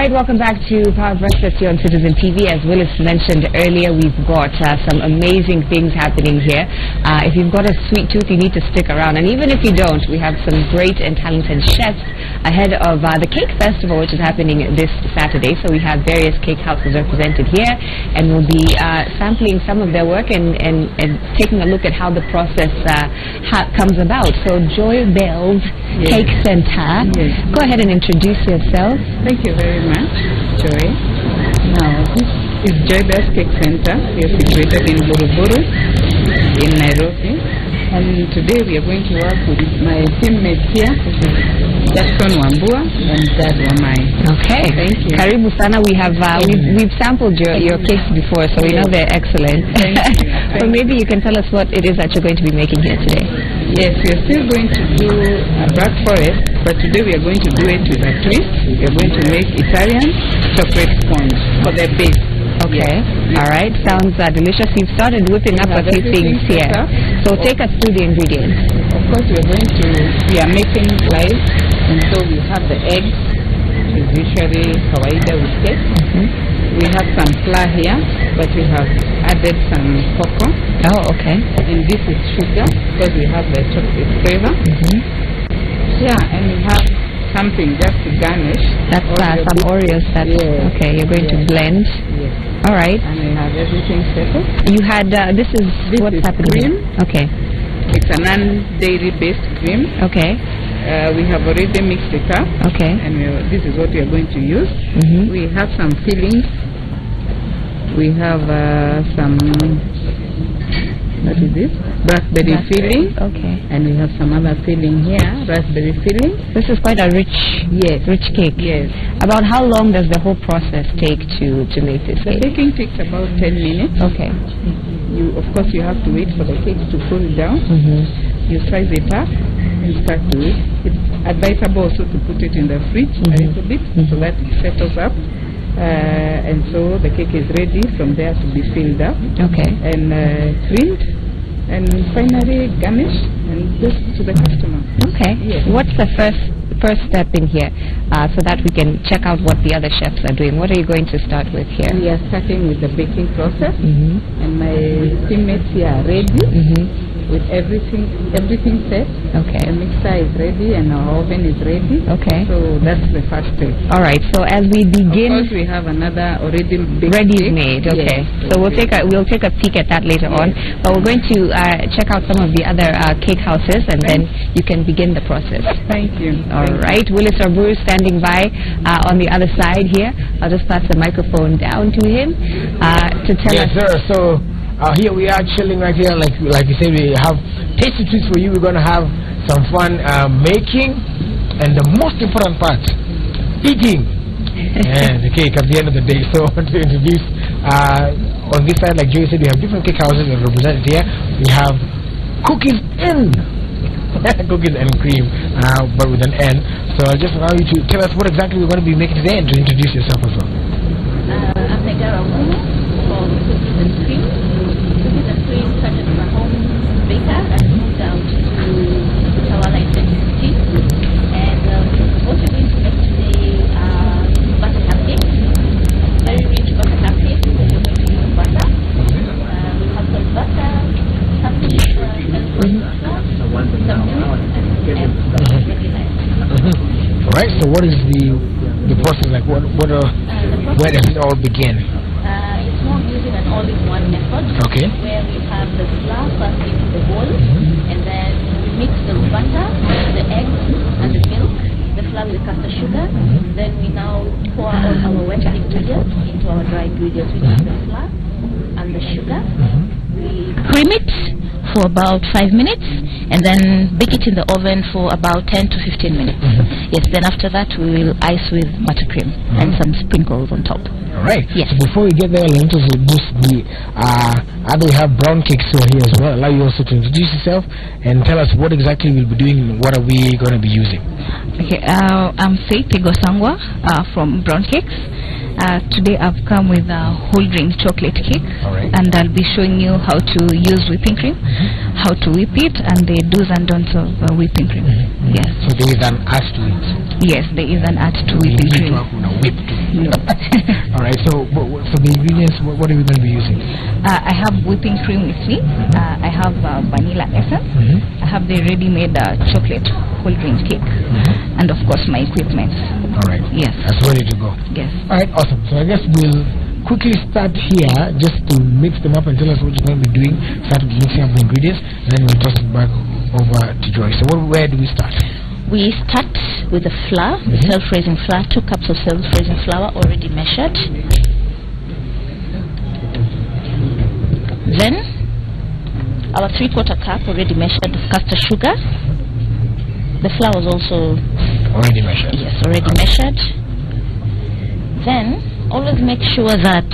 Alright, welcome back to Power Breakfast here on Citizen TV. As Willis mentioned earlier, we've got some amazing things happening here. If you've got a sweet tooth, you need to stick around. And even if you don't, we have some great and talented chefs ahead of the Cake Festival, which is happening this Saturday. So we have various cake houses represented here, and we'll be sampling some of their work and taking a look at how the process comes about. So Joy Bell's Cake Center. Go ahead and introduce yourself. Thank you very much, Joy. Now, this is Joy Bell's Cake Center. We are situated in Buruburu, in Nairobi. And today we are going to work with my teammates here, Jackson Wambua and Dad Wamai. Okay. Thank you. Karibu sana. We have we've sampled your cakes before, so we know they're excellent. Thank you. So maybe you can tell us what it is that you're going to be making here today. Yes, we are still going to do a Black Forest, but today we are going to do it with a twist. We are going to make Italian chocolate sponge for the base. Okay. All right. Sounds delicious. You've started whipping up a few things here. So take us through the ingredients. Of course, we are making live, and so we have the eggs, which is usually kawaida with cake. We have some flour here, but we have added some cocoa. Oh, okay. And this is sugar, because we have the chocolate flavor. Yeah, and we have something just to garnish. That's some Oreos. Okay, you're going to blend. Yes. All right. And we have everything settled. You had, this is what's happening. Cream. Okay. It's a non-dairy based cream. Okay. We have already mixed it up. Okay. And this is what we are going to use. We have some fillings. We have some, what is this? Raspberry filling. Okay. And we have some other filling here, raspberry filling. This is quite a rich cake. Yes. About how long does the whole process take to make this The cake? baking takes about 10 minutes. Okay. Of course, you have to wait for the cake to cool down. You size it up and start to eat. It's advisable also to put it in the fridge a little bit so that it settles up. And so the cake is ready from there to be filled up. Okay. And creamed. And finally garnished and just to the customer. Okay. Yes. What's the first step in here so that we can check out what the other chefs are doing? What are you going to start with here? We are starting with the baking process. And my teammates here are ready. With everything set. Okay. The mixer is ready and our oven is ready. Okay. So that's the first step. All right. So as we begin, of course we have another already ready made. Okay. Yes. So we'll take a peek at that later on. But we're going to check out some of the other cake houses, and then you can begin the process. Thank you. All right. Willis Rabur standing by on the other side here. I'll just pass the microphone down to him to tell us. Yes, sir. So. Here we are chilling right here, like you said, we have tasty treats for you. We're going to have some fun making, and the most important part, eating, and the cake at the end of the day. So I want to introduce, on this side, like Joey said, we have different cake houses that are represented here. We have cookies in, cookies and cream, but with an N. So I'll just allow you to tell us what exactly we're going to be making today and to introduce yourself as well. I'm Negara Momo for cookies and cream. Started from a home baker and moved out to Tawala in 2016. And what we're going to make today are butter cupcakes, very rich butter cupcakes. So we're going to use butter. We have some butter, some sugar, some milk, and really nice. Alright, so what is the process like? Where does it all begin? It's more using an all-in-one method. Okay. Where we have the flour first in the bowl, and then we mix the butter, the eggs, and the milk, the flour with caster sugar. Then we now pour all our wet ingredients into our dry ingredients, which is the flour and the sugar. We cream it for about 5 minutes, and then bake it in the oven for about 10 to 15 minutes. Yes, then after that we will ice with buttercream and some sprinkles on top. Alright, yes. So before we get there, let us boost the we have brown cakes here as well. Allow you also to introduce yourself and tell us what exactly we'll be doing and what are we going to be using. Okay, I'm Faith Igosangwa from Brown Cakes. Today I've come with a whole grain chocolate cake, and I'll be showing you how to use whipping cream, how to whip it and the do's and don'ts of whipping cream. Yes. So there is an art to it. Yes, there is an art to whipping cream. Whip to it. No. All right. So for the ingredients, what are we going to be using? I have whipping cream with me. I have vanilla essence. I have the ready-made chocolate whole grain cake, and of course my equipment. All right. Yes. That's ready to go. Yes. All right. Awesome. So I guess we'll quickly start here just to mix them up and tell us what you're going to be doing. Start mixing up the ingredients, and then we'll toss it back over to Joy. So where do we start? We start with the flour, the self-raising flour, 2 cups of self-raising flour already measured. Then our 3/4 cup already measured of caster sugar. The flour was also already measured. Yes, already measured. Then always make sure that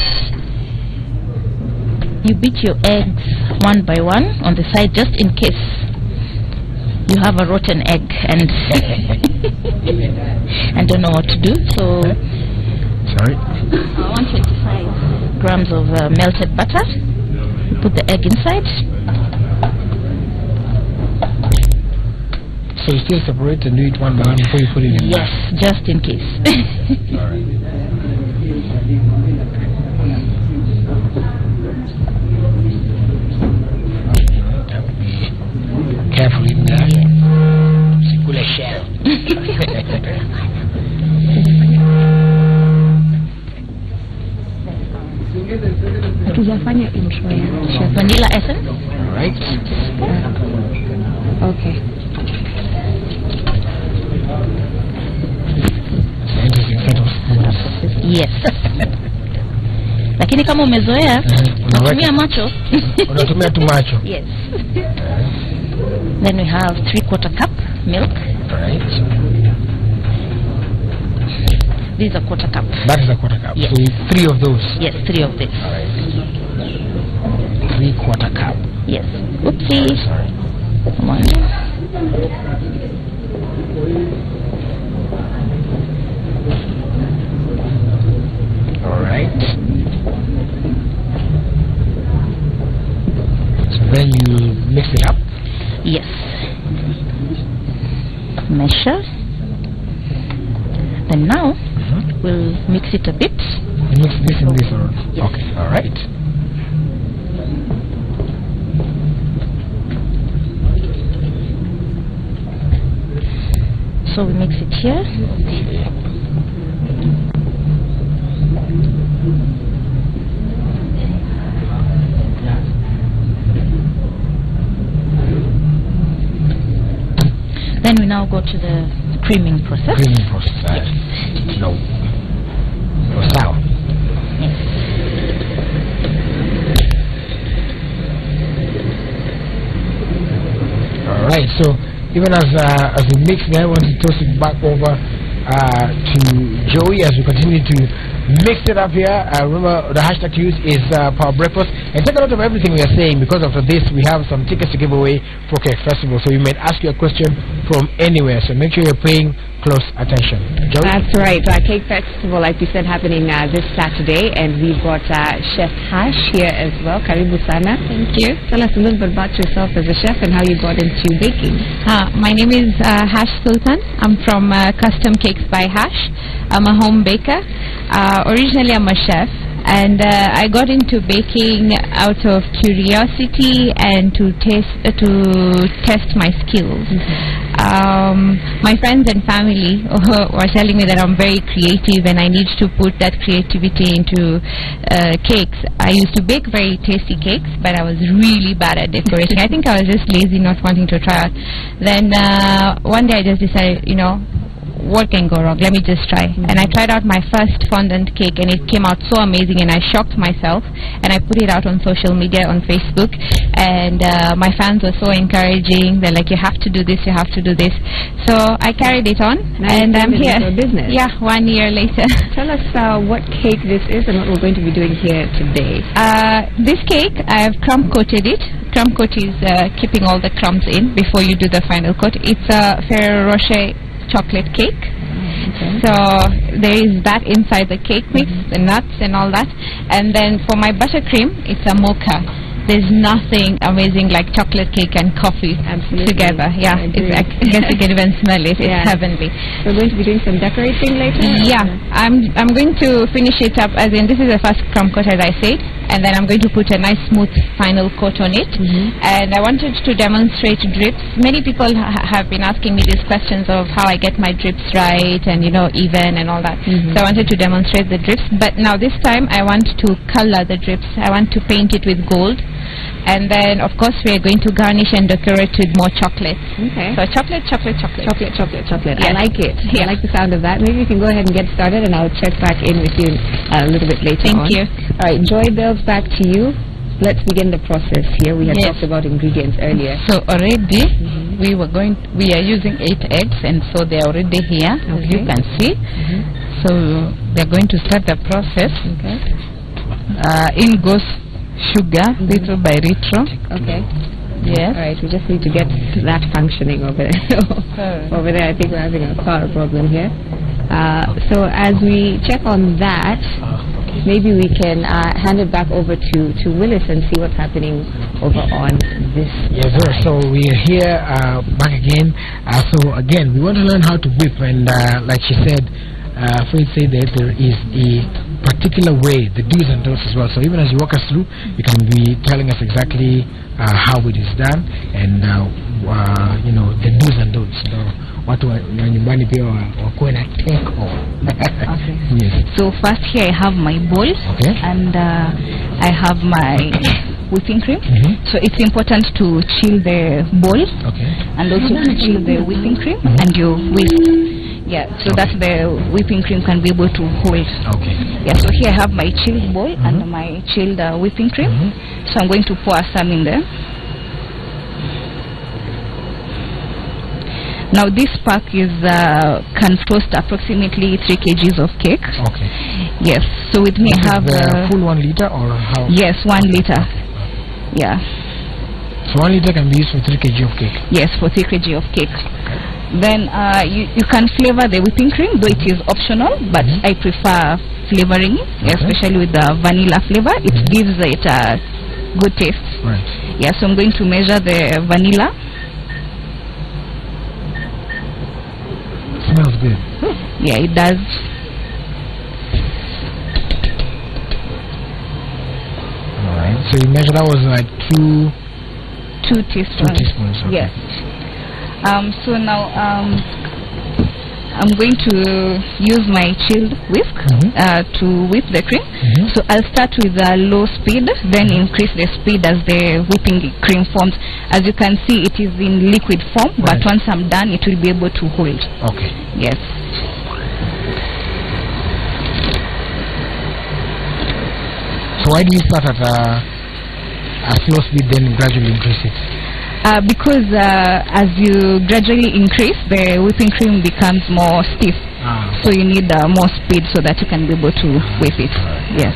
you beat your eggs one by one on the side, just in case you have a rotten egg and and don't know what to do. So sorry, 125 grams of melted butter. Put the egg inside. So you still separate and do it one by one before you put it in? Yes, just in case. All right. Careful in there. Sikula shell. Tujafanya intro ya vanilla essence. All right. Okay. Interesting set of spoons. Yes. Lakini kama umezoea unatumia macho. Unatumia tu macho. Yes. Then we have 3/4 cup milk. Right. This is a 1/4 cup. That is a 1/4 cup. Yes. So 3 of those. Yes, 3 of this. All right. 3/4 cup. Yes. Oopsie. Sorry. Come on. All right. So then you mix it up. Yes. Measure. And now we'll mix it a bit. You mix this and this, or yes. Okay. All right. So we mix it here. Then we now go to the creaming process. Creaming process. No. Sour. Yes. All right. So even as we mix there, I want to toss it back over to Joey as we continue to mix it up here. Remember, the hashtag to use is Power Breakfast. And take a note of everything we are saying, because after this we have some tickets to give away for Cake Festival. So you may ask you a question from anywhere. So make sure you're paying close attention. Joey? That's right. Cake Festival, like we said, happening this Saturday, and we've got Chef Hash here as well. Karibu sana. Thank you. Tell us a little bit about yourself as a chef and how you got into baking. My name is Hash Sultan. I'm from Custom Cakes by Hash. I'm a home baker. Originally, I'm a chef, and I got into baking out of curiosity and to test my skills. My friends and family were telling me that I'm very creative and I need to put that creativity into cakes. I used to bake very tasty cakes, but I was really bad at decorating. I think I was just lazy, not wanting to try out. Then one day I just decided, what can go wrong? Let me just try. And I tried out my first fondant cake, and it came out so amazing, and I shocked myself. And I put it out on social media, on Facebook, and my fans were so encouraging. They're like, you have to do this, you have to do this. So I carried it on, and I'm here. Business. Yeah, 1 year later. Tell us what cake this is and what we're going to be doing here today. This cake, I've crumb coated it. Crumb coat is keeping all the crumbs in before you do the final coat. It's a Ferrero Rocher chocolate cake. Okay. So there is that inside the cake mix, the nuts and all that. And then for my buttercream, it's a mocha. there's nothing amazing like chocolate cake and coffee together. Yeah, I guess you can even smell it. It's heavenly. We're going to be doing some decorating later? Yeah, I'm going to finish it up, as in this is the first crumb coat, as I said, and then I'm going to put a nice smooth final coat on it. And I wanted to demonstrate drips. Many people have been asking me these questions of how I get my drips right and, you know, even and all that. So I wanted to demonstrate the drips, but now this time I want to color the drips. I want to paint it with gold. And then, of course, we are going to garnish and decorate with more chocolate. Okay. So chocolate. Yes. I like it. I like the sound of that. Maybe we can go ahead and get started, and I'll check back in with you a little bit later on. Thank you. All right, Joy Bells, back to you. Let's begin the process here. We had talked about ingredients earlier. So already we are using 8 eggs, and so they are already here, as you can see. So we are going to start the process. Okay. In goes sugar, little by little. Okay. Yes. All right, we just need to get that functioning over there. Over there, I think we're having a power problem here. So as we check on that, maybe we can hand it back over to Willis and see what's happening over on this. Yes, sir. So we are here back again. So again, we want to learn how to whip, and like she said, Faith said that there is a particular way, the do's and don'ts as well. So even as you walk us through, you can be telling us exactly how it is done, and you know, the do's and don'ts. So watu wa nyumbani pia wakuwe na take home. Yes. So first here I have my bowl, and I have my whipping cream. So it's important to chill the bowl, and also to chill the whipping cream, and you whisk. Yeah, so that the whipping cream can be able to hold. Yeah, so here I have my chilled bowl and my chilled whipping cream. So I'm going to pour some in there. Now this pack is can toast approximately 3 kgs of cake. Yes, so with me I have full 1 liter or how? Yes, 1 liter. Yeah. So 1 liter can be used for 3 kg of cake? Yes, for 3 kg of cake. Then you can flavor the whipping cream, though it is optional, but I prefer flavoring it, especially with the vanilla flavor. It gives it a good taste. Right. Yeah, so I'm going to measure the vanilla. Smells good. Yeah, it does. Alright, so you measure that was like 2 teaspoons. 2 teaspoons. Okay. Yes. So now I'm going to use my chilled whisk to whip the cream. So I'll start with a low speed, then increase the speed as the whipping cream forms. As you can see, it is in liquid form, but once I'm done, it will be able to hold. Okay. Yes. So why do you start at a slow speed, then gradually increase it? Because as you gradually increase, the whipping cream becomes more stiff. So you need more speed so that you can be able to whip it. Yes.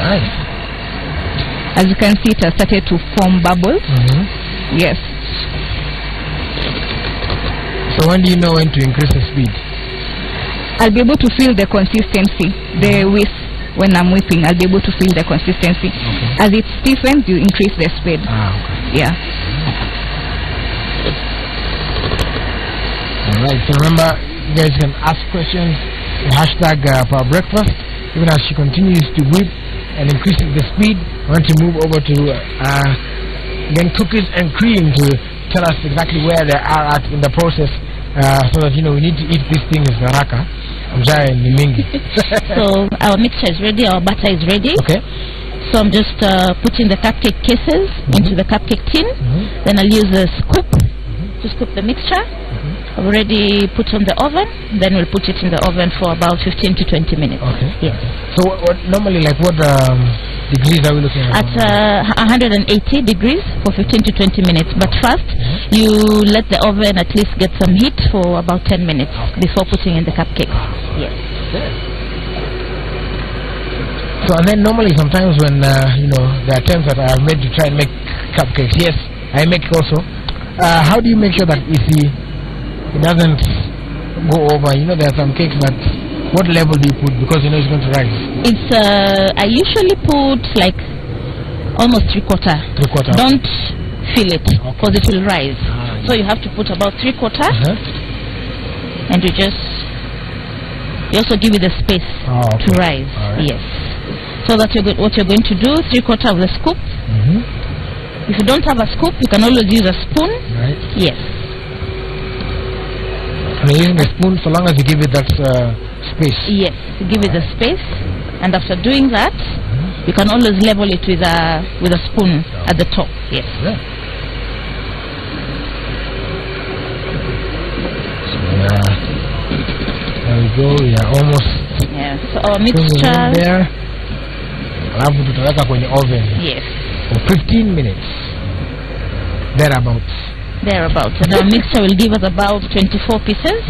Right. As you can see, it has started to form bubbles. Yes. So when do you know when to increase the speed? I'll be able to feel the consistency, the whisk. When I'm whipping, I'll be able to feel the consistency. As it stiffens, you increase the speed. Yeah. Alright, so remember, you guys can ask questions, the hashtag for our breakfast. Even as she continues to whip and increases the speed, I want to move over to again cookies and cream to tell us exactly where they are at in the process, so that, you know, we need to eat this thing as haraka. So our mixture is ready, our butter is ready. So I'm just putting the cupcake cases into the cupcake tin. Then I'll use a scoop to scoop the mixture. I've already put on the oven. Then we'll put it in the oven for about 15 to 20 minutes. Yes. So what normally, like, what degrees are we looking at? At 180 degrees for 15 to 20 minutes. But first, you let the oven at least get some heat for about 10 minutes before putting in the cupcakes. Yes. So, and then normally sometimes when, you know, the attempts that I have made to try and make cupcakes, yes, I make also. How do you make sure that, you see, it doesn't go over? You know, there are some cakes that What level do you put? Because you know it's going to rise. It's I usually put like almost 3/4. 3/4. Don't fill it because it will rise. So you have to put about 3/4, and you also give it the space to rise. Yes. So that what you're going to do, 3/4 of the scoop. If you don't have a scoop, you can always use a spoon. Right. Yes. And using a spoon, so long as you give it that space. Yes, give it the space, and after doing that, you can always level it with a spoon at the top. Yes. Yeah. There we go. We are almost. Yeah. So our mixture. There. Alafu tutaweka kwenye oven. Yes. For 15 minutes. Thereabouts. And our mixture will give us about 24 pieces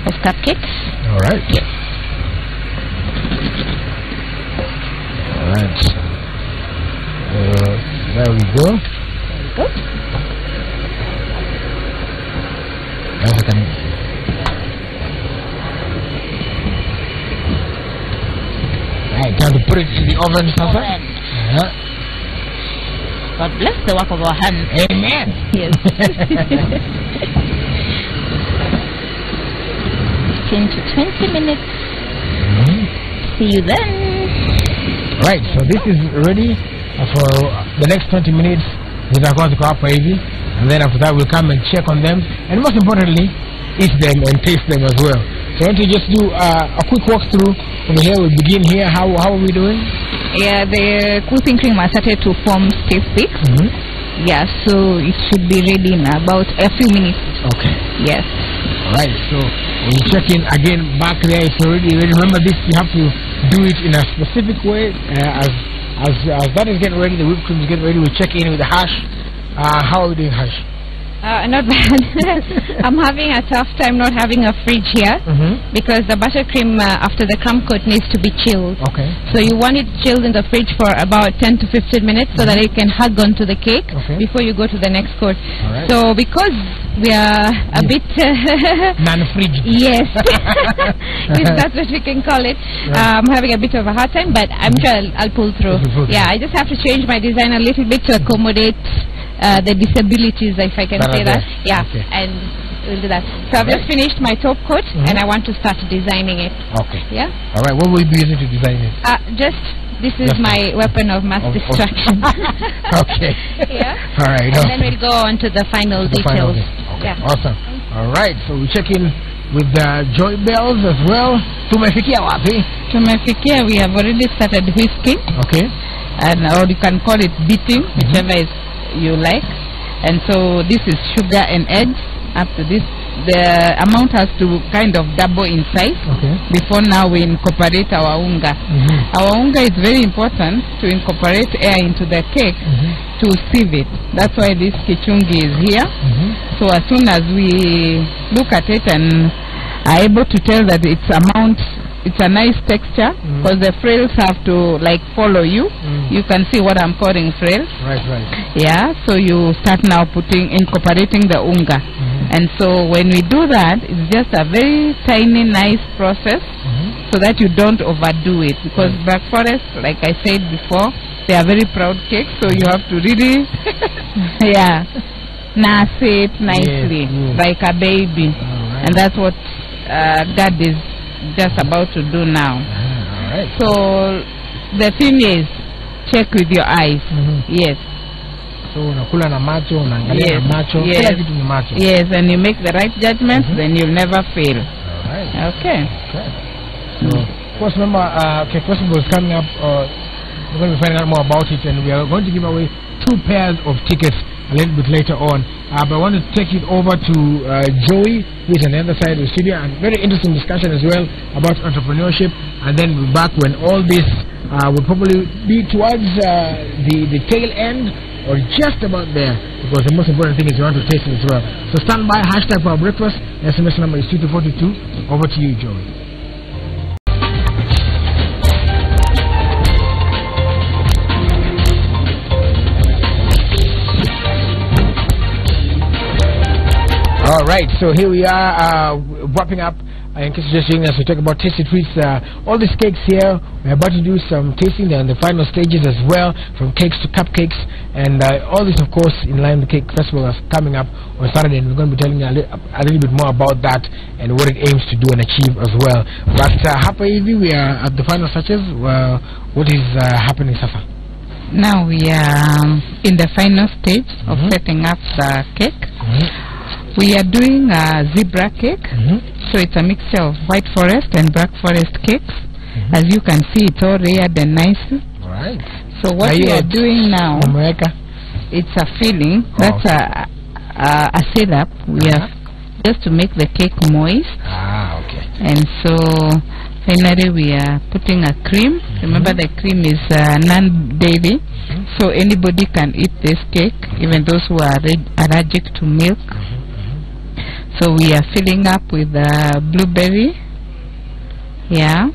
of cupcakes. All right. Yes. All right. There we go. Right, time to put it in the oven, Sasa. God bless the work of our hands. Amen. Yes. 10 to 20 minutes. See you then. Right, so this is ready for the next 20 minutes. And then after that we'll come and check on them, and most importantly, eat them and taste them as well. So why don't you just do a quick walkthrough over here? We'll begin here. How are we doing? Yeah, the cooking cream has started to form stiff peaks. Yeah, so it should be ready in about a few minutes. Okay. Yes. Alright, so when you check in again back there, it's already ready. Remember this, you have to do it in a specific way. As that is getting ready, the whipped cream is getting ready, we'll check in with the hash. How are we doing, hash? Not bad. I'm having a tough time not having a fridge here because the buttercream after the crumb coat needs to be chilled. Okay. So you want it chilled in the fridge for about 10 to 15 minutes so that it can hug onto the cake before you go to the next coat. Right. So because we are a bit non-fridge. Yes, if that's what we can call it. I'm having a bit of a hard time, but I'm sure I'll pull through. Yeah, I just have to change my design a little bit to accommodate the disabilities, if I can say that. Yeah, and we'll do that. So I've just finished my top coat and I want to start designing it. Okay. Yeah. All right. What will you be using to design it? This is my weapon of mass destruction. Okay. Yeah. All right. And then we'll go on to the final details. Okay. Yeah. Awesome. All right. So we check in with Joy Bells as well. Tumefikia wapi? Tumefikia, we have already started whisking. Okay. And or you can call it beating, whichever is you like. And so this is sugar and eggs. Up to this, the amount has to kind of double in size before now we incorporate our unga. Our unga is very important to incorporate air into the cake to sieve it. That's why this kichungi is here. So as soon as we look at it and are able to tell that it's a nice texture, because the frails have to like follow you. You can see what I'm calling frails. Right. Yeah, so you start now incorporating the unga. And so when we do that, it's just a very tiny, nice process so that you don't overdo it. Because Black Forest, like I said before, they are very proud cakes, so you have to really, nurse it nicely, like a baby. And that's what Dad is just about to do now. So the thing is, check with your eyes. Yes. So unakula na macho, unaangalia na macho, kila kitu ni macho. Yes, and you make the right judgments, then you'll never fail. All right. Okay. So, of course, remember, Cake Festival is coming up. We're going to be finding out more about it, and we are going to give away 2 pairs of tickets a little bit later on. But I want to take it over to Joey, who is on the other side of the studio, and very interesting discussion as well about entrepreneurship. And then we'll be back when all this will probably be towards the tail end or just about there, because the most important thing is you want to taste it as well. So stand by, hashtag for our breakfast. SMS number is 2242. Over to you, Joey. All right, so here we are wrapping up In case you're just joining us, we talk about tasty treats. All these cakes here, we're about to do some tasting. They're in the final stages as well, from cakes to cupcakes, and all this, of course, in line with the Cake Festival that's coming up on Saturday. And we're going to be telling you a little bit more about that and what it aims to do and achieve as well. But hapa hivi, we are at the final stretches. What is happening, Safa? Now we are in the final stage of setting up the cake. We are doing a zebra cake. So it's a mixture of white forest and black forest cakes. As you can see, it's all layered and nice. Right. So what we are doing now, it's a filling. That's a syrup. We are just to make the cake moist. Okay. And so finally we are putting a cream. Remember, the cream is non-dairy, so anybody can eat this cake, even those who are allergic to milk. So we are filling up with blueberry. Yeah.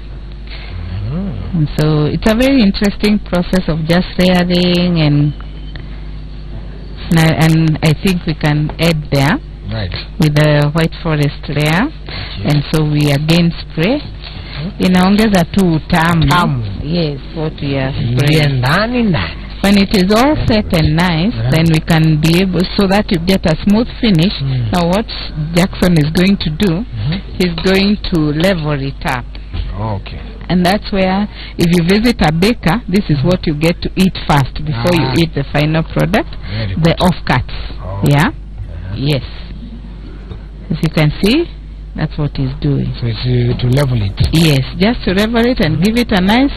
And so it's a very interesting process of just layering, and I think we can add there with the white forest layer. And so we again spray. Inaongeza tu utamu. Yes, what we are spraying. When it is all set and nice, then we can be able, so that you get a smooth finish. Now what Jackson is going to do, he's going to level it up. Okay. And that's where, if you visit a baker, this is what you get to eat first before you eat the final product, the offcuts. Yeah? Yes. As you can see, that's what he's doing. So it's to level it? Yes, just to level it and give it a nice,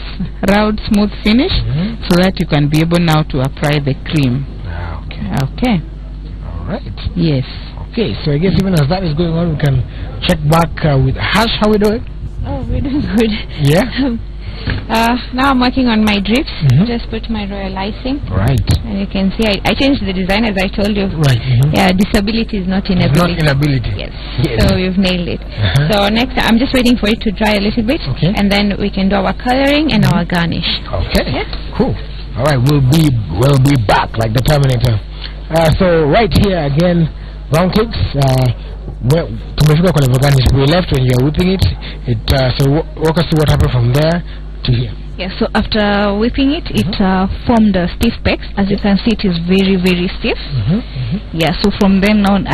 round, smooth finish, so that you can be able now to apply the cream. Okay. All right. Yes. Okay, so I guess even as that is going on, we can check back with Hash. How we doing? Oh, we're doing good. Yeah? Now I'm working on my drips. Just put my royal icing. Right. And you can see I changed the design, as I told you. Right. Yeah, disability is not inability. It's not inability. Yes. So you've nailed it. So next, I'm just waiting for it to dry a little bit. Okay. And then we can do our coloring and our garnish. Okay. Yeah? Cool. All right, we'll be back like the Terminator. So right here again, round cakes. We left when you were whipping it. So walk us through what happened from there to here. Yeah, so after whipping it, it formed stiff pegs. As you can see, it is very, very stiff. Yeah, so from then on,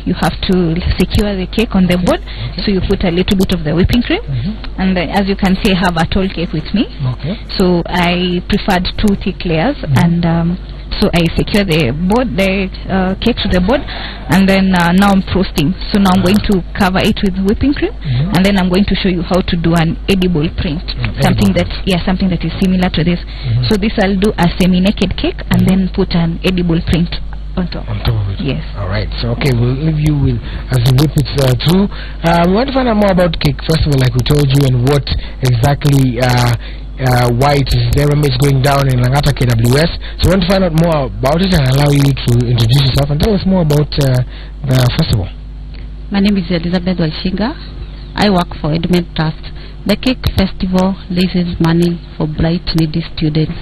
you have to secure the cake on the board. So you put a little bit of the whipping cream. And then, as you can see, I have a tall cake with me. So I preferred 2 thick layers. And so I secure the board, the cake to the board, and then now I'm frosting. So now I'm going to cover it with whipping cream, and then I'm going to show you how to do an edible print, something that is similar to this. So this I'll do a semi-naked cake, and then put an edible print on top. On top of it. Yes. All right. So okay, we'll leave you with as you whip it through. We want to find out more about Cake Festival, like we told you, and what exactly. Why it is there. Remember, it's going down in Langata KWS. So we want to find out more about it and allow you to introduce yourself and tell us more about the festival. My name is Elizabeth Walshinga. I work for Edmund Trust. The Cake Festival raises money for bright, needy students.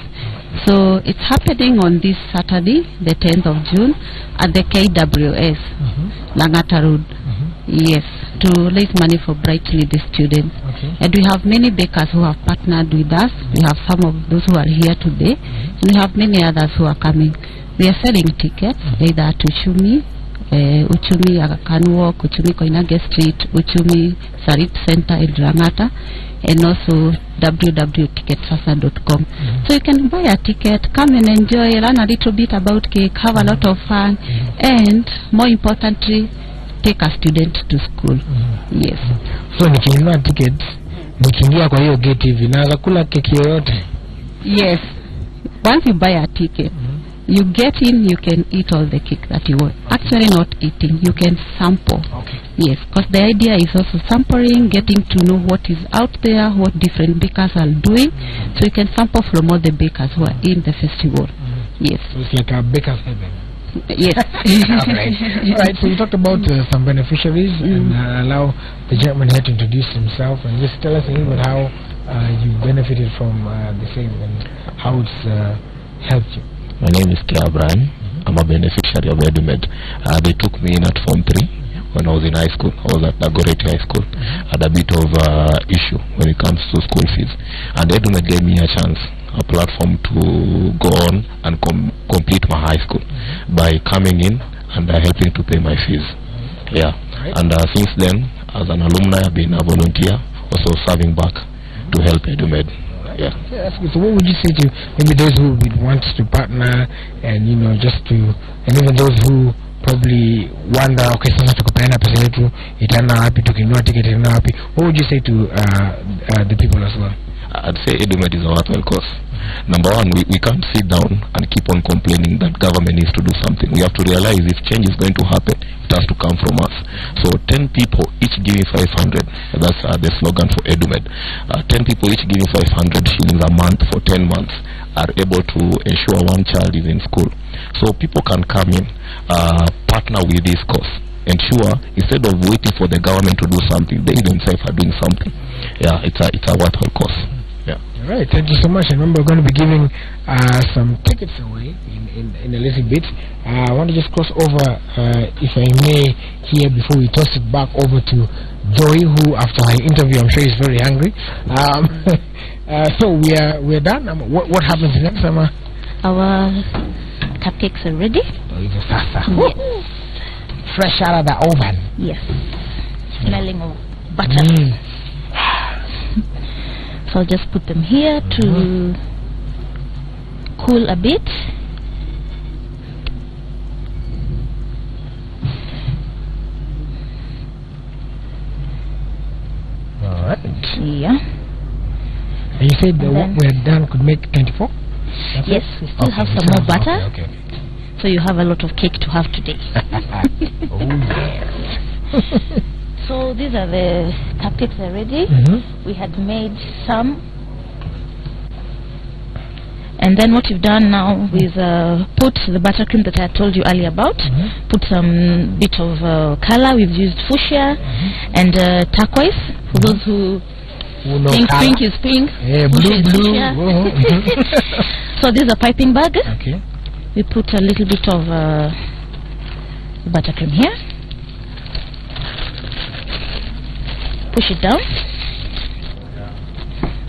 So it's happening on this Saturday, the 10th of June, at the KWS, Langata Road. Yes, to raise money for bright, needy students. And we have many bakers who have partnered with us. We have some of those who are here today. And we have many others who are coming. We are selling tickets, either to Uchumi, Aga Khan Walk, Uchumi Koinange Street, Uchumi Sarit Center in Langata, and also www.ticketsasa.com. So you can buy a ticket, come and enjoy, learn a little bit about cake, have a lot of fun, and more importantly, take a student to school. Yes. So nikinunua tickets, nikiingia kwa hiyo gate hivi naweza kula keki yoyote? Yes. Once you buy a ticket, you get in, you can eat all the cake that you want. Actually not eating, you can sample. Yes, because the idea is also sampling, getting to know what is out there, what different bakers are doing. So you can sample from all the bakers who are in the festival. Yes. So it's like a baker's heaven. Yes. Alright, so you talked about some beneficiaries, and allow the gentleman here to introduce himself and just tell us a little bit how you benefited from the same and how it's helped you. My name is Claire Brian. I'm a beneficiary of EduMed. They took me in at Form 3 when I was in high school. I was at Dagoretti High School. Had a bit of issue when it comes to school fees, and Edumed gave me a chance, a platform to go on and complete my high school by coming in and helping to pay my fees. Yeah, and since then, as an alumni, I've been a volunteer, also serving back to help Edumed. Yeah. That's good. So what would you say to maybe those who would want to partner and just to, and even those who probably wonder, okay, sasa tukupeana pesa yetu itaenda wapi, tukinunua ticket itaenda wapi? What would you say to the people as well? I'd say Edumed is a worthwhile cause. Number one, we can't sit down and keep on complaining that government needs to do something. We have to realize if change is going to happen, it has to come from us. So 10 people each giving 500, that's the slogan for Edumed. 10 people each giving 500 shillings a month for 10 months are able to ensure one child is in school. So people can come in, partner with this cause. Ensure, instead of waiting for the government to do something, they themselves are doing something. Yeah, it's a worthwhile cause. Yeah. All right, thank you so much. And remember, we're going to be giving some tickets away in a little bit. I want to just cross over, if I may, here before we toss it back over to Joy, who after her interview, I'm sure is very hungry. So we're done. What happens next, Emma? Our cupcakes are ready. Yes. Fresh out of the oven. Yes. Smelling of butter. So I'll just put them here to cool a bit. Alright. Yeah. And you said what we're done could make 24? Yes, we still have some more butter. Okay. So you have a lot of cake to have today. Oh yes. So these are the cupcakes already. We had made some, and then what you've done now is put the buttercream that I told you earlier about. Put some bit of color. We've used fuchsia and turquoise. For those who think pink is pink, blue. So this is a piping bag. Okay. We put a little bit of buttercream here. Push it down.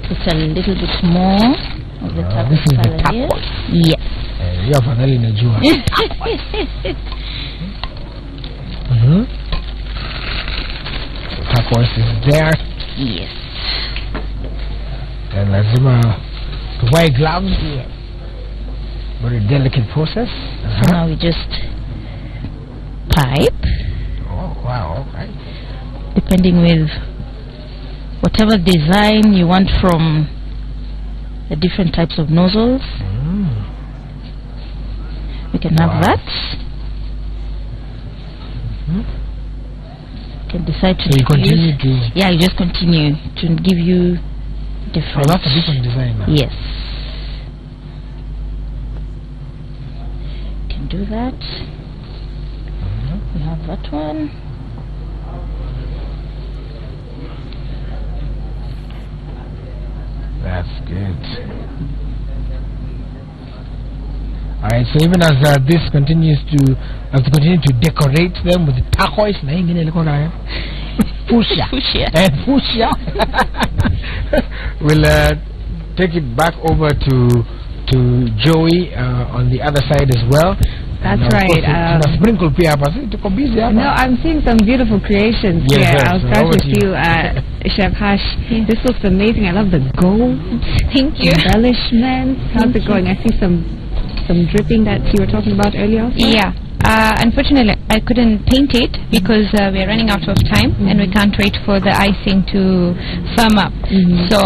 Put a little bit more of the turquoise color here. Yes. Turquoise is there. Yes. And lazima to wear gloves. Yes. Very delicate process. So now we just pipe. Oh wow! Okay. Depending with whatever design you want from the different types of nozzles. We can have that. You can decide to you continue to... Yeah, you just continue to give you different... Oh, that's a different design now. Yes. You can do that. We have that one. That's good. Alright, so even as this continues to, continue to decorate them with turquoise, fuchsia, and fuchsia, we'll take it back over to Joey on the other side as well. That's right. No, I'm seeing some beautiful creations here. I'll start with you, Chef Hash. This looks amazing. I love the gold. Thank you. Embellishments. How's it going? I see some dripping that you were talking about earlier. Yeah. Unfortunately, I couldn't paint it because we're running out of time and we can't wait for the icing to firm up. So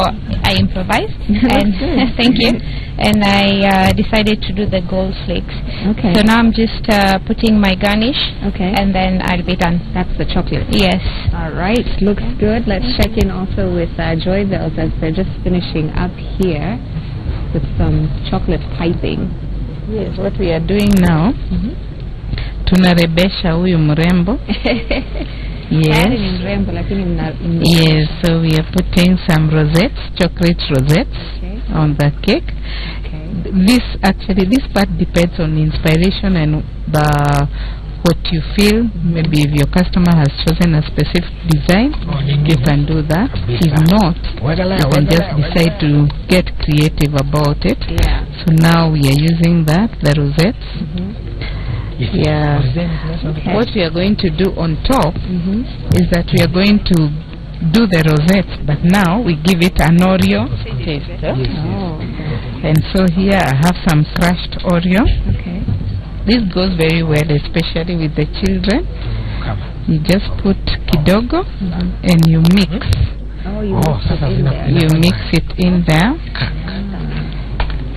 I improvised. And thank you. And I decided to do the gold flakes. Okay. So now I'm just putting my garnish. Okay. And then I'll be done. That's the chocolate. Yes. All right. Looks good. Let's check in also with Joy Bells as they're just finishing up here with some chocolate piping. Yes, what we are doing now, tunarebesha huyu mrembo. Yes, so we are putting some rosettes, chocolate rosettes on the cake. This part depends on inspiration and what you feel. Maybe if your customer has chosen a specific design, you can do that. If not, you can just decide to get creative about it. Yeah. So now we are using the rosettes. Yeah. Okay. What we are going to do on top is that we are going to do the rosettes, but now we give it an Oreo taste. Oh. And so here I have some crushed Oreo. Okay. This goes very well, especially with the children. You just put kidogo and you mix. Oh, you mix it in there. You mix it in there.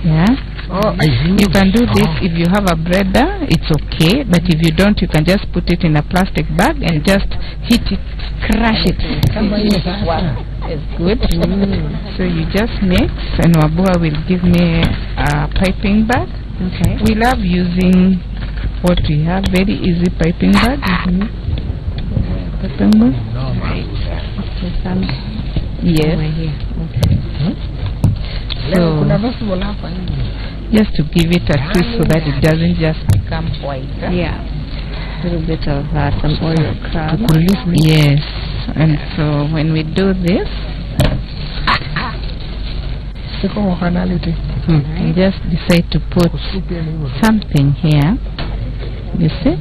Yeah. You can do this if you have a breader, it's okay. But if you don't, you can just put it in a plastic bag and just hit it, crush it. It's good. So you just mix, and Wabua will give me a piping bag. Okay. We love using what we have, very easy piping bag. Piping bag. There's some Yes. somewhere here. So just to give it a twist so that it doesn't just become white. Yeah. A little bit of some Oreo crumb. Yes. And so when we do this, you just decide to put something here. You see?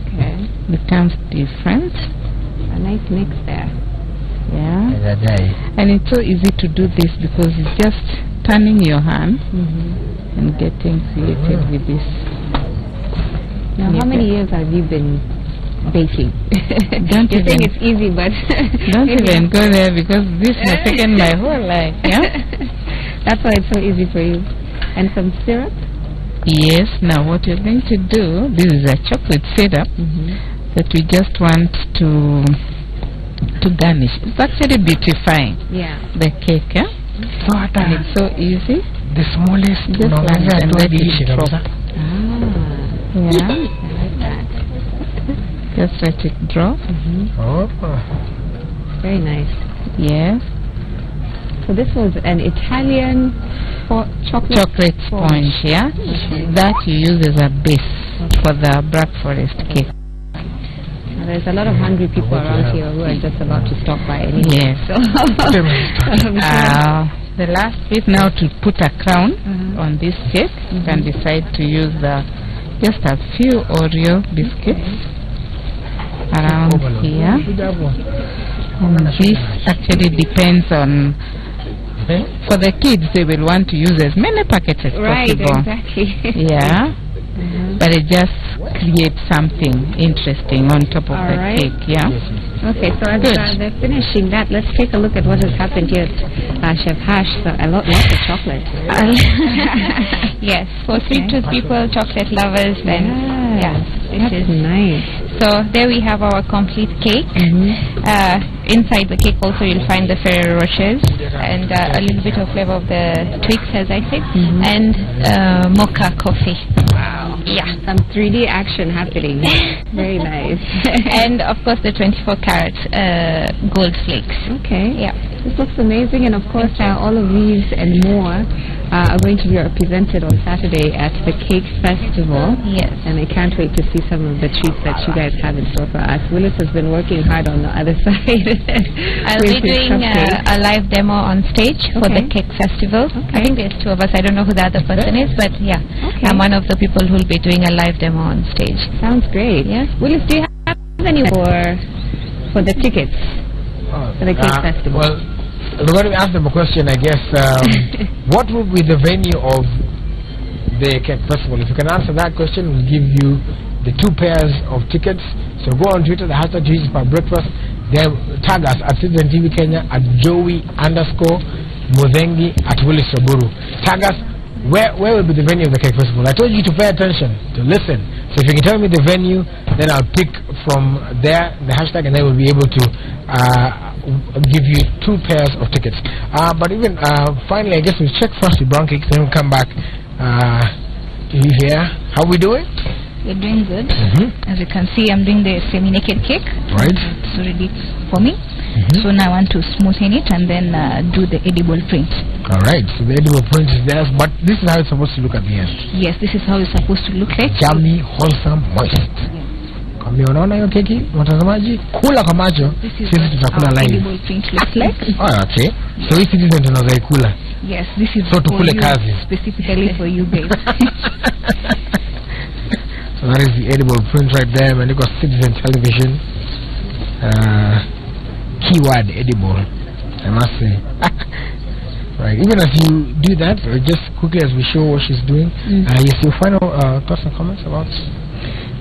Okay. Becomes different. A nice mix there. Yeah. And it's so easy to do this because it's just turning your hand and getting creative with this. Now, how many years have you been baking? Don't You're saying even- it's easy, but Don't even go there because this has taken my whole life. Yeah. That's why it's so easy for you. And some syrup? Yes. Now what you're going to do? This is a chocolate syrup that we just want to garnish. It's actually beautifying Yeah. the cake. Yeah? And it's so easy. The smallest Just like that and let it drop. Yeah. I like that. Just let it drop. Very nice. Yes. So this was an Italian chocolate Sponge, yeah? That you use as a base for the Black Forest cake. Now, there's a lot of hungry people around here who are just about to stop by anyway. Yes. So, The last bit now to put a crown on this cake. You can decide to use just a few Oreo biscuits around here. And this actually depends on, for the kids, they will want to use as many packets as right, possible. exactly. Yeah. But it just creates something interesting on top of the Alright. cake. Yeah. Okay, so as Good. they're finishing that, let's take a look at what has happened here at Chef Hash. So lots of chocolate. Yes, for sweet tooth people, chocolate lovers, then That's nice. So there we have our complete cake. Inside the cake also you'll find the Ferrero Rochers and a little bit of flavor of the Twix, as I said, and mocha coffee. Wow. Yeah. Some 3D action happening. Very nice. And of course the 24 karat gold flakes. Okay. Yeah. This looks amazing, and of course all of these and more are going to be represented on Saturday at the Cake Festival. Yes. And I can't wait to see some of the treats that you guys have in store for us. Willis has been working hard on the other side. I'll be doing a live demo on stage for the Okay. Cake Festival. Okay. I think there's two of us. I don't know who the other person is, but yeah, Okay. I'm one of the people who will be doing a live demo on stage. Sounds great. Yeah. Willis, do you have any for the tickets for the Cake Festival? Well, we're going to ask them a question, I guess. What will be the venue of the Cake Festival? If you can answer that question, we'll give you the 2 pairs of tickets. So go on Twitter, the hashtag Jesus for Breakfast. Then tag us at Citizen TV Kenya, at Joey_Muthengi, at Willis Oburu. Tag us. Where will be the venue of the Cake Festival? I told you to pay attention, to listen. So if you can tell me the venue, then I'll pick from there the hashtag, and then we'll be able to give you 2 pairs of tickets. But even finally, I guess we'll check first the brown cakes, then we'll come back to you here. How we doing? We're doing good. As you can see, I'm doing the semi-naked cake. Right. It's ready for me. So now I want to smoothen it and then do the edible print. Alright, so the edible print is there, but this is how it's supposed to look at the end. Yes, this is how it's supposed to look like. Yummy, wholesome, moist. Kwambia unaona hiyo keki mtazamaji, kula kwa macho, sisi tutakula live. Edible print looks like. Oh, okay. So hii Citizen tunaweza ikula. Yes, this is so tukule kazi specifically for you guys. So that is the edible print right there, and you got Citizen Television. Keyword edible, I must say. Right. Even as you do that, just quickly as we show what she's doing, yes, your final thoughts and comments about.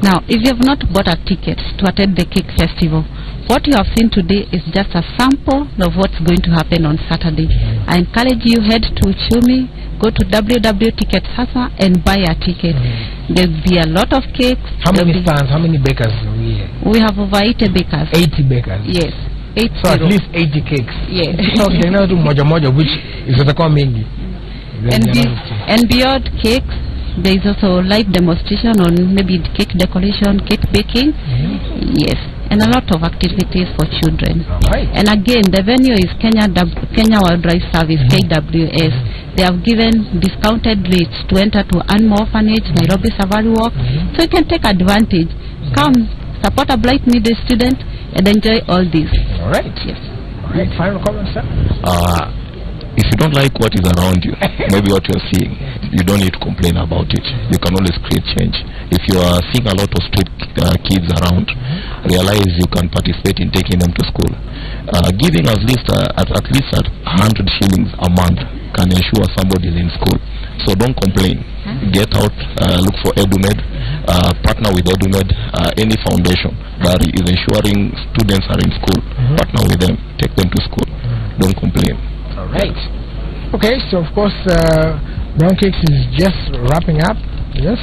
Now, if you have not bought a ticket to attend the cake festival, what you have seen today is just a sample of what's going to happen on Saturday. I encourage you, head to Chumi, go to www.ticketsasa and buy a ticket. There'll be a lot of cakes. How many stands, how many bakers are we here? We have over 80 bakers. 80 bakers? Yes. 80. So at least 80 cakes? Yes. So they know to moja, which is what I mingi. And beyond cakes, there is also live demonstration on maybe cake decoration, cake baking. Yes. And a lot of activities for children. Right. And again, the venue is Kenya Wildlife Service, KWS. They have given discounted rates to enter to Animal Orphanage, Nairobi Safari Walk. So you can take advantage. Come, support a Blight Needy student and enjoy all this. All right. Yes. All right. Final comments, sir? If you don't like what is around you, maybe what you're seeing, you don't need to complain about it. You can always create change. If you are seeing a lot of street kids around, realize you can participate in taking them to school. Giving at least 100 shillings a month can ensure somebody is in school. So don't complain. Get out, look for EduMed, partner with EduMed, any foundation that is ensuring students are in school. Partner with them, take them to school. Don't complain. All right. Okay, so of course, Brown Cakes is just wrapping up. Yes.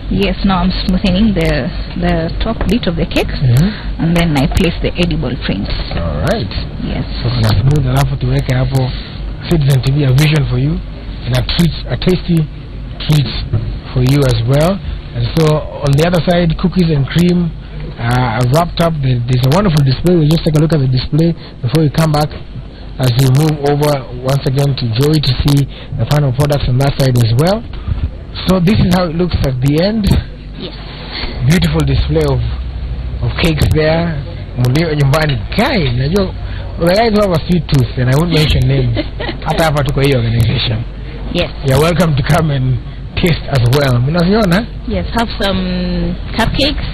Yes. Now I'm smoothing the top bit of the cake, and then I place the edible prints. All right. Yes. So kuna smooth alafu tuweke hapo Citizen TV, a vision for you, and a tasty treat for you as well. And so on the other side, cookies and cream wrapped up. There's a wonderful display. We'll just take a look at the display before we come back, as we move over once again to Joey to see the final products on that side as well. So this is how it looks at the end. Yes. Beautiful display of cakes there. Mulio nyumbani kai, najua the guys who have a sweet tooth, and I won't mention names. Hata hapa tuko hii organization. Yes. You're welcome to come and taste as well. Mnaziona? Yes, have some cupcakes.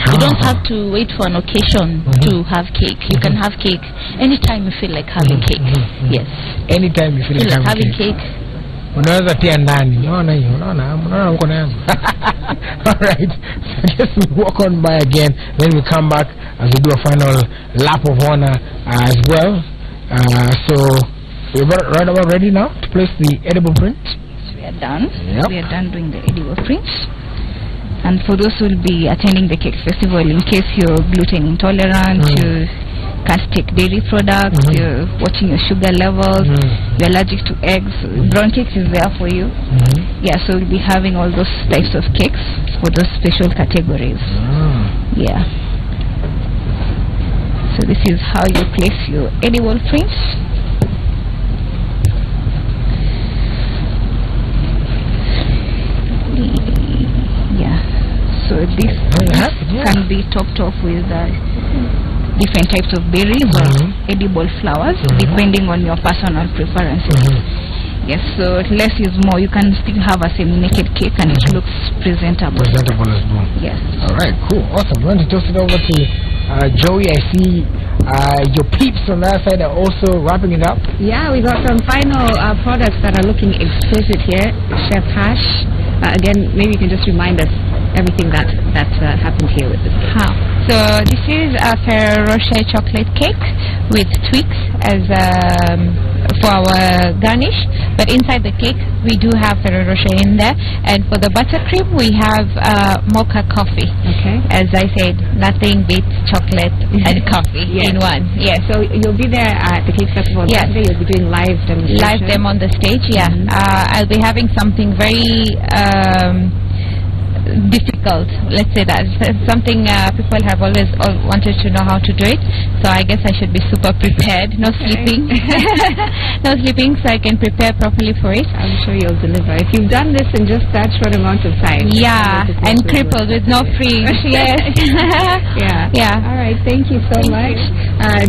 You don't have to wait for an occasion to have cake. You can have cake anytime you feel like having cake. Yes. Anytime you feel like having cake. Unaweza tia ndani. Unaona hiyo? Unaona mkono yangu. All right. So just walk on by again. Then we come back as we do a final lap of honor as well. So we're right about ready now to place the edible print. We are done. Yep. We are done doing the edible prints. And for those who will be attending the cake festival, in case you're gluten intolerant, you can't take dairy products, you're watching your sugar levels, you're allergic to eggs, Brown Cakes is there for you. Yeah, so we'll be having all those types of cakes for those special categories. Yeah. So this is how you place your edible prints. So this can be topped off with different types of berries or edible flowers, depending on your personal preferences. Yes, so less is more. You can still have a semi-naked cake and it looks presentable. Presentable as well. Yes. All right, cool, awesome. I'm going to toss it over to Joey. I see your peeps on that side are also wrapping it up. Yeah, we got some final products that are looking exquisite here. Chef Hash, again, maybe you can just remind us everything that happened here with this cake. So this is a Ferrero Rocher chocolate cake with Twix as for our garnish, but inside the cake we do have Ferrero Rocher in there, and for the buttercream we have mocha coffee. Okay. As I said, nothing beats chocolate and coffee in one. Yeah, so you'll be there at the Cake Festival. Yes. Saturday. You'll be doing live demonstration. Live them on the stage, yeah. I'll be having something very difficult. Let's say that it's something people have always wanted to know how to do it. So I guess I should be super prepared. No sleeping, no sleeping, so I can prepare properly for it. I'm sure you'll deliver. If you've done this in just that short amount of time. Yeah, and crippled with no fridge. Yes. Yeah. All right. Thank you so much.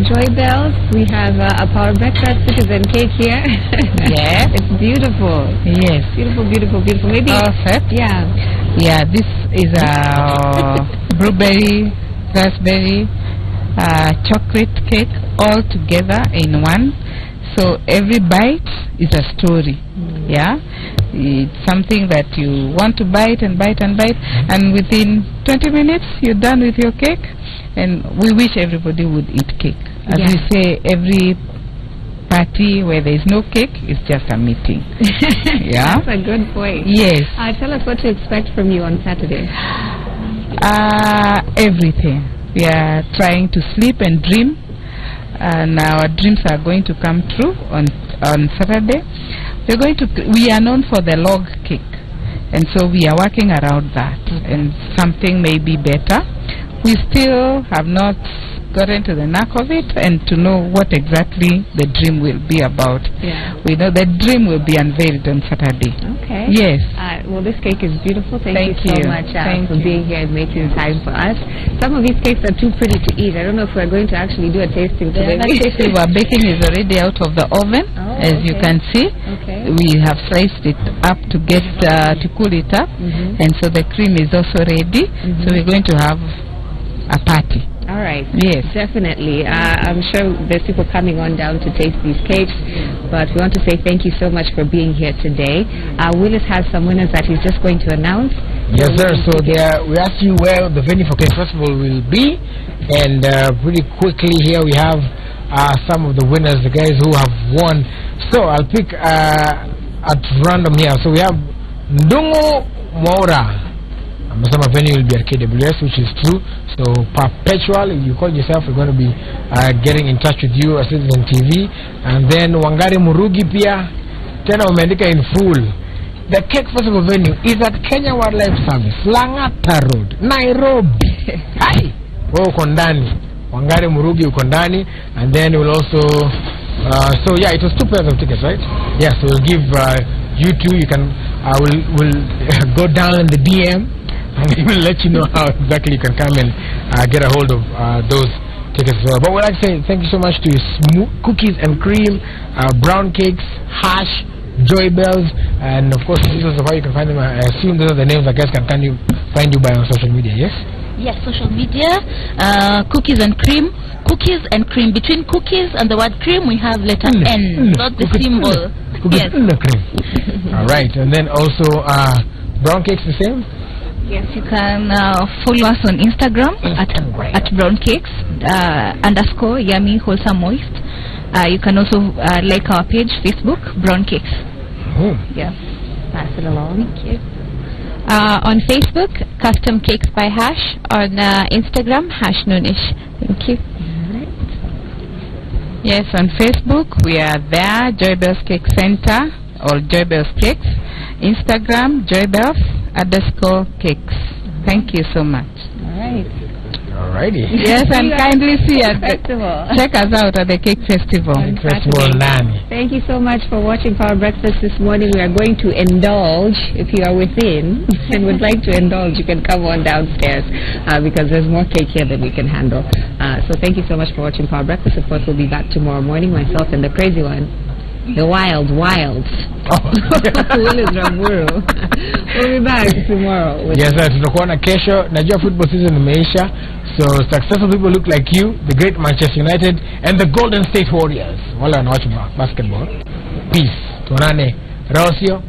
Joy Bells, we have a Power Breakfast citizen cake here. Yes. It's beautiful. Yes. Beautiful, beautiful, beautiful. Maybe. Perfect. Yeah. Yeah, this is a blueberry, raspberry, chocolate cake all together in one. So every bite is a story. Yeah, it's something that you want to bite and bite and bite, and within 20 minutes you're done with your cake. And we wish everybody would eat cake. As we say, every party where there is no cake is just a meeting. Yeah, that's a good point. Yes. Tell us what to expect from you on Saturday. Everything. We are trying to sleep and dream, and our dreams are going to come true on Saturday. We are known for the log cake, and so we are working around that, and something may be better. We still have not gotten to the knack of it and to know what exactly the dream will be about. Yeah. We know the dream will be unveiled on Saturday. Okay. Yes. Well, this cake is beautiful. Thank you so much for being here and making time for us. Some of these cakes are too pretty to eat. I don't know if we're going to actually do a tasting today. The cake we were baking is already out of the oven, as you can see. Okay. We have sliced it up to get to cool it up, and so the cream is also ready. So we're going to have a party. All right. Yes. Definitely. I'm sure there's people coming on down to taste these cakes, but we want to say thank you so much for being here today. Willis has some winners that he's just going to announce. Yes, sir. So we asked you where the venue for Cake Festival will be, and pretty quickly here we have some of the winners, the guys who have won. So I'll pick at random here. So we have Ndungu Mwaura. Some venue will be at KWS, which is true. So Perpetual, if you call yourself, we're going to be getting in touch with you, Citizen TV. And then Wangari Murugi pia tena umeandika in full. The Cake Festival venue is at Kenya Wildlife Service, Langata Road, Nairobi. Hi, uko ndani. Wangari Murugi uko ndani. And then we'll also so yeah, it was 2 pairs of tickets, right? Yeah, so we'll give you two. You can we'll go down in the DM, and we will let you know how exactly you can come and get a hold of those tickets as well. But we'd like to say thank you so much to Cookies and Cream, Brown Cakes, Hash, Joy Bells, and of course details of how you can find them. I assume those are the names I guess can you find you by on social media, yes? Yes, social media, Cookies and Cream. Cookies and Cream. Between cookies and the word cream, we have letter N, not the symbol. Cookies and Cream. All right, and then also Brown Cakes the same? Yes, you can follow us on Instagram at browncakes _ yummy wholesome moist. You can also like our page, Facebook, Brown Cakes. Yeah, pass it along. Thank you. On Facebook, Custom Cakes by Hash. On Instagram, Hash Noonish. Thank you. Yes, on Facebook we are there, Joy Bells Cake Center or Joy Bells Cakes. Instagram, Joy Bells _ Cakes. Thank you so much. All right. Alrighty. Yes, and kindly see us. Festival. Check us out at the Cake Festival. Thank you so much for watching Power Breakfast this morning. We are going to indulge. If you are within and would like to indulge, you can come on downstairs because there's more cake here than we can handle. So thank you so much for watching Power Breakfast. Of course, we'll be back tomorrow morning. Myself and the crazy one, the Wilds. Willis Ramburu. We'll be back tomorrow. Yes, sir. Tutakuona kesho. Najua football season imeisha. So successful people look like you, the great Manchester United and the Golden State Warriors. Wale wanawatch basketball. Peace. Tuonane. Rosio.